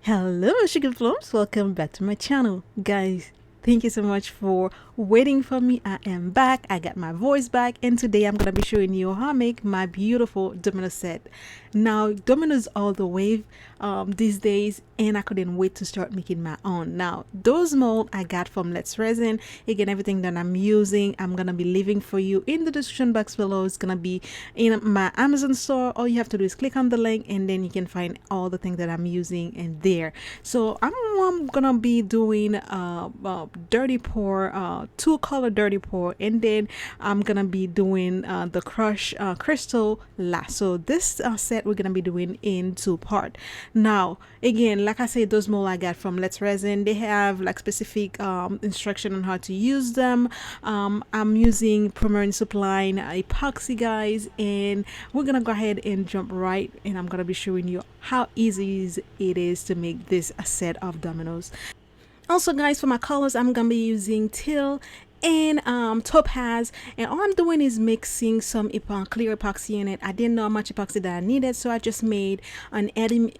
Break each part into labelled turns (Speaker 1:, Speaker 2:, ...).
Speaker 1: Hello Sugarplums, welcome back to my channel. Guys, thank you so much for waiting for me. I am back, I got my voice back, and today I'm gonna be showing you how I make my beautiful domino set. Now dominoes all the way these days, and I couldn't wait to start making my own. Now those mold I got from Let's Resin. Again, everything that I'm using I'm gonna be leaving for you in the description box below. It's gonna be in my Amazon store. All you have to do is click on the link and then you can find all the things that I'm using in there. So I'm gonna be doing dirty pour, two color dirty pour, and then I'm gonna be doing the crush crystal last. So this set we're gonna be doing in two part. Now again, like I said, those mold I got from Let's Resin, they have like specific instruction on how to use them. I'm using Permanent Supply epoxy, guys, and we're gonna go ahead and jump right, and I'm gonna be showing you how easy it is to make this a set of dominoes. Also guys, for my colors I'm gonna be using Teal and Topaz, and all I'm doing is mixing some clear epoxy in it. I didn't know how much epoxy that I needed, so I just made an 80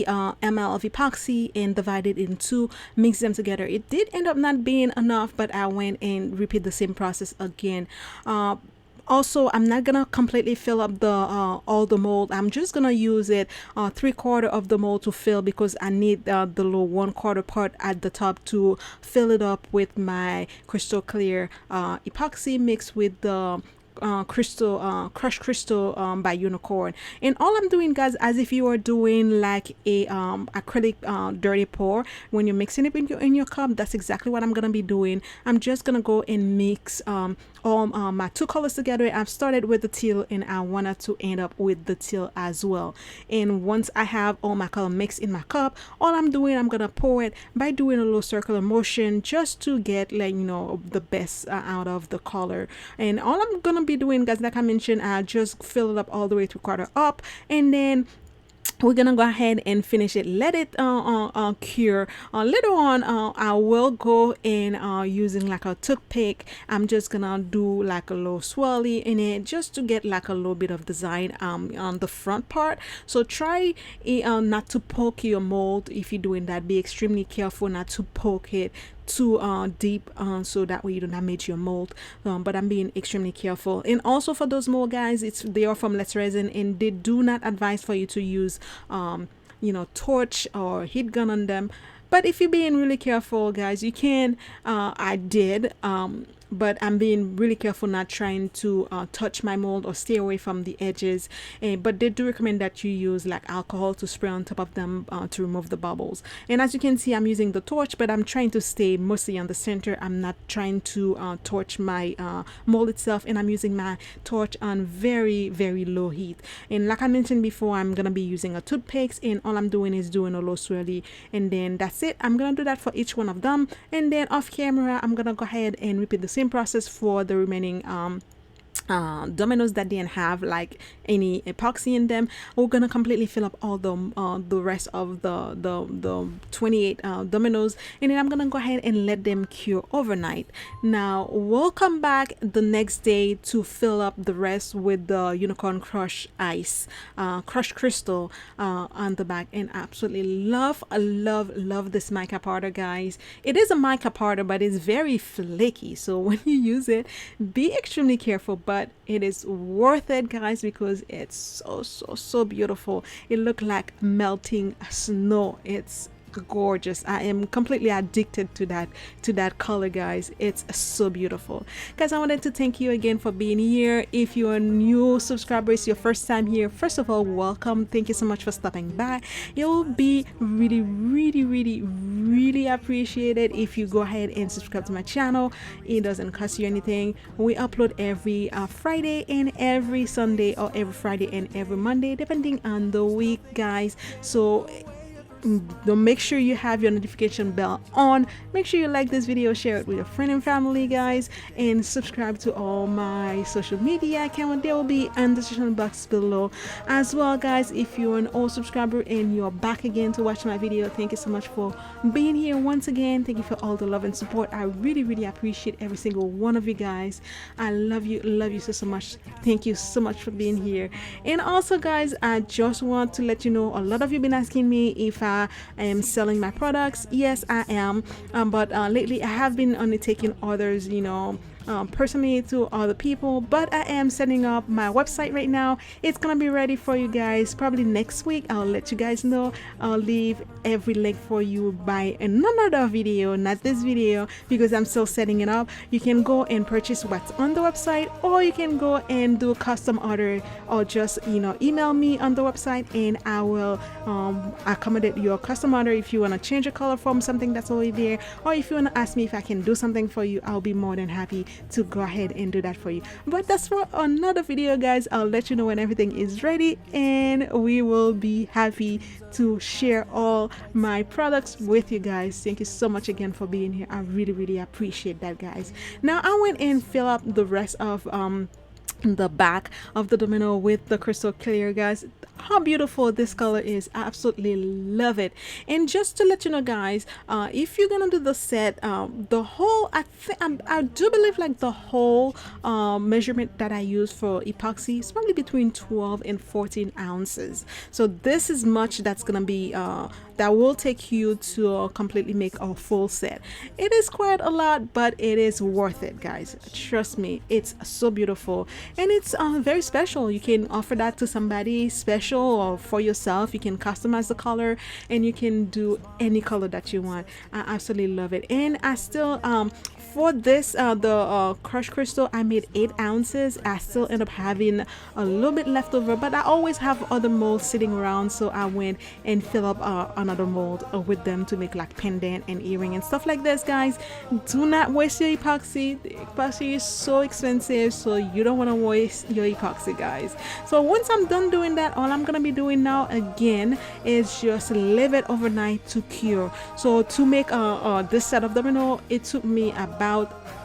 Speaker 1: ml of epoxy and divided it in two, mix them together. It did end up not being enough, but I went and repeat the same process again. Also, I'm not gonna completely fill up the all the mold. I'm just gonna use it 3/4 of the mold to fill, because I need the little 1/4 part at the top to fill it up with my crystal clear epoxy mixed with the crushed crystal by Unicorn. And all I'm doing, guys, as if you are doing like a acrylic dirty pour, when you're mixing it in your cup, that's exactly what I'm gonna be doing. I'm just gonna go and mix all my two colors together. I've started with the teal and I wanted to end up with the teal as well. And once I have all my color mixed in my cup, all I'm doing, I'm gonna pour it by doing a little circular motion just to get, like, you know, the best out of the color. And all I'm gonna be doing, guys, like I mentioned, I'll just fill it up all the way 3/4 up, and then we're gonna go ahead and finish it, let it cure. Later on I will go in using like a toothpick. I'm just gonna do like a little swirly in it just to get like a little bit of design on the front part. So try not to poke your mold. If you're doing that, be extremely careful not to poke it too deep, so that way you don't damage your mold. But I'm being extremely careful. And also for those mold, guys, they are from Let's Resin, and they do not advise for you to use you know, torch or heat gun on them. But if you're being really careful, guys, you can. I did, but I'm being really careful not trying to touch my mold or stay away from the edges. But they do recommend that you use like alcohol to spray on top of them to remove the bubbles. And as you can see, I'm using the torch, but I'm trying to stay mostly on the center. I'm not trying to torch my mold itself, and I'm using my torch on very, very low heat. And like I mentioned before, I'm gonna be using a toothpick, and all I'm doing is doing a low swirly, and then that's it. I'm gonna do that for each one of them, and then off camera I'm gonna go ahead and repeat the same process for the remaining dominoes that didn't have like any epoxy in them. We're gonna completely fill up all the rest of the 28 dominoes, and then I'm gonna go ahead and let them cure overnight. Now we'll come back the next day to fill up the rest with the Unicorn Crush Ice crushed crystal on the back. And absolutely love this mica powder, guys. It is a mica powder, but it's very flaky, so when you use it, be extremely careful. But it is worth it, guys, because it's so beautiful. It looked like melting snow. It's gorgeous. I am completely addicted to that color, guys. It's so beautiful. Guys, I wanted to thank you again for being here. If you're a new subscriber, it's your first time here, first of all, welcome. Thank you so much for stopping by. It will be really appreciated if you go ahead and subscribe to my channel. It doesn't cost you anything. We upload every Friday and every Sunday, or every Friday and every Monday, depending on the week, guys. So Don't make sure you have your notification bell on. Make sure you like this video, share it with your friend and family, guys, and subscribe to all my social media account. They will be in the description box below as well, guys. If you're an old subscriber and you're back again to watch my video, thank you so much for being here once again. Thank you for all the love and support. I really appreciate every single one of you guys. I love you so much. Thank you so much for being here. And also, guys, I just want to let you know, a lot of you been asking me if I am selling my products. Yes, I am, but lately I have been undertaking orders, personally to other people, but I am setting up my website right now. It's gonna be ready for you guys probably next week. I'll let you guys know. I'll leave every link for you by another video, not this video, because I'm still setting it up. You can go and purchase what's on the website, or you can go and do a custom order, or just email me on the website and I will accommodate your custom order. If you want to change a color from something that's already there, or if you want to ask me if I can do something for you, I'll be more than happy to go ahead and do that for you. But that's for another video, guys. I'll let you know when everything is ready, and we will be happy to share all my products with you guys. Thank you so much again for being here. I really appreciate that, guys. Now I went and fill up the rest of the back of the domino with the crystal clear, guys. How beautiful this color is. I absolutely love it. And just to let you know, guys, if you're gonna do the set, the whole I do believe like the whole measurement that I use for epoxy is probably between 12 and 14 ounces. So this is much that's gonna be that will take you to completely make a full set. It is quite a lot, but it is worth it, guys. Trust me, it's so beautiful, and it's very special. You can offer that to somebody special or for yourself. You can customize the color, and you can do any color that you want. I absolutely love it. And I still for this the crushed crystal, I made 8 ounces. I still end up having a little bit left over, but I always have other molds sitting around, so I went and fill up another mold with them to make like pendant and earring and stuff like this, guys. Do not waste your epoxy. The epoxy is so expensive, so you don't want to waste your epoxy, guys. So once I'm done doing that, all I'm gonna be doing now again is just leave it overnight to cure. So to make this set of domino, it took me about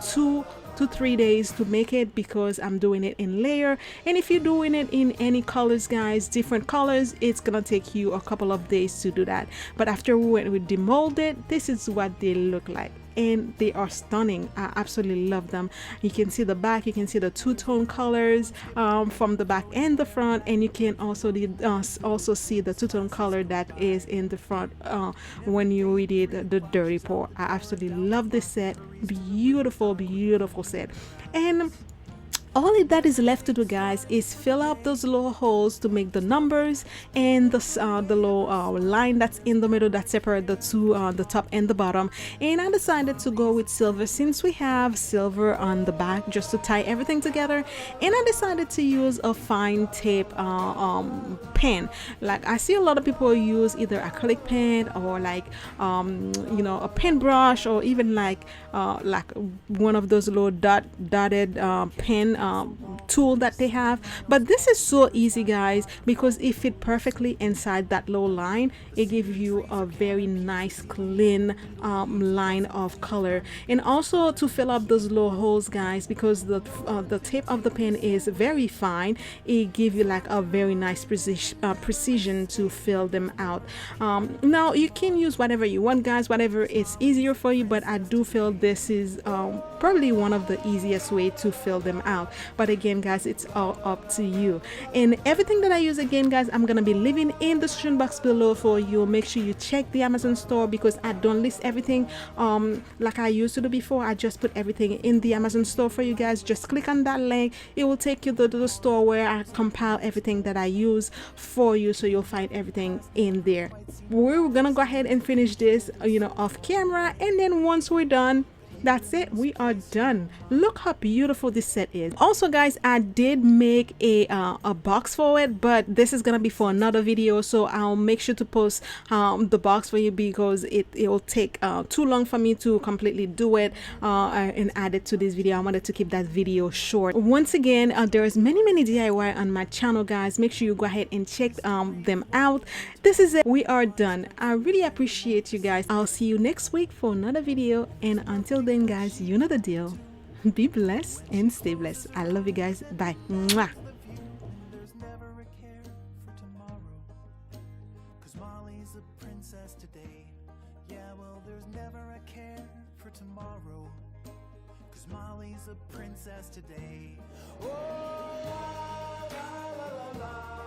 Speaker 1: 2 to 3 days to make it, because I'm doing it in layer. And if you're doing it in any colors, guys, different colors, it's gonna take you a couple of days to do that. But after we demold it, this is what they look like, and they are stunning. I absolutely love them. You can see the back, you can see the two-tone colors from the back and the front, and you can also see the two-tone color that is in the front when you redid the dirty pour. I absolutely love this set. Beautiful set. And all that is left to do, guys, is fill up those little holes to make the numbers and the little line that's in the middle that separate the two, the top and the bottom. And I decided to go with silver, since we have silver on the back, just to tie everything together. And I decided to use a fine tip pen. Like I see a lot of people use either acrylic pen or like a pen brush, or even like one of those little dotted pen tool that they have. But this is so easy, guys, because it fit perfectly inside that little line. It gives you a very nice clean line of color. And also to fill up those little holes, guys, because the tip of the pen is very fine, it gives you like a very nice precision to fill them out. Now you can use whatever you want, guys, whatever is easier for you, but I do feel this is probably one of the easiest way to fill them out. But again, guys, it's all up to you. And everything that I use, again, guys, I'm gonna be leaving in the description box below for you. Make sure you check the Amazon store, because I don't list everything like I used to do before. I just put everything in the Amazon store for you guys. Just click on that link, it will take you to the store where I compile everything that I use for you, so you'll find everything in there. We're gonna go ahead and finish this off camera, and then once we're done, That's it, we are done. Look how beautiful this set is. Also guys, I did make a box for it, but this is gonna be for another video, so I'll make sure to post the box for you, because it will take too long for me to completely do it and add it to this video. I wanted to keep that video short. Once again, there's many DIY on my channel, guys. Make sure you go ahead and check them out. This is it, we are done. I really appreciate you guys. I'll see you next week for another video, and until then guys, you know the deal. Be blessed and stay blessed. I love you guys. Bye. Mwah.
Speaker 2: There's never a care for tomorrow, 'cause Molly's a princess today. Yeah, well, there's never a care for tomorrow, 'cause Molly's a princess today. Oh, la, la, la, la.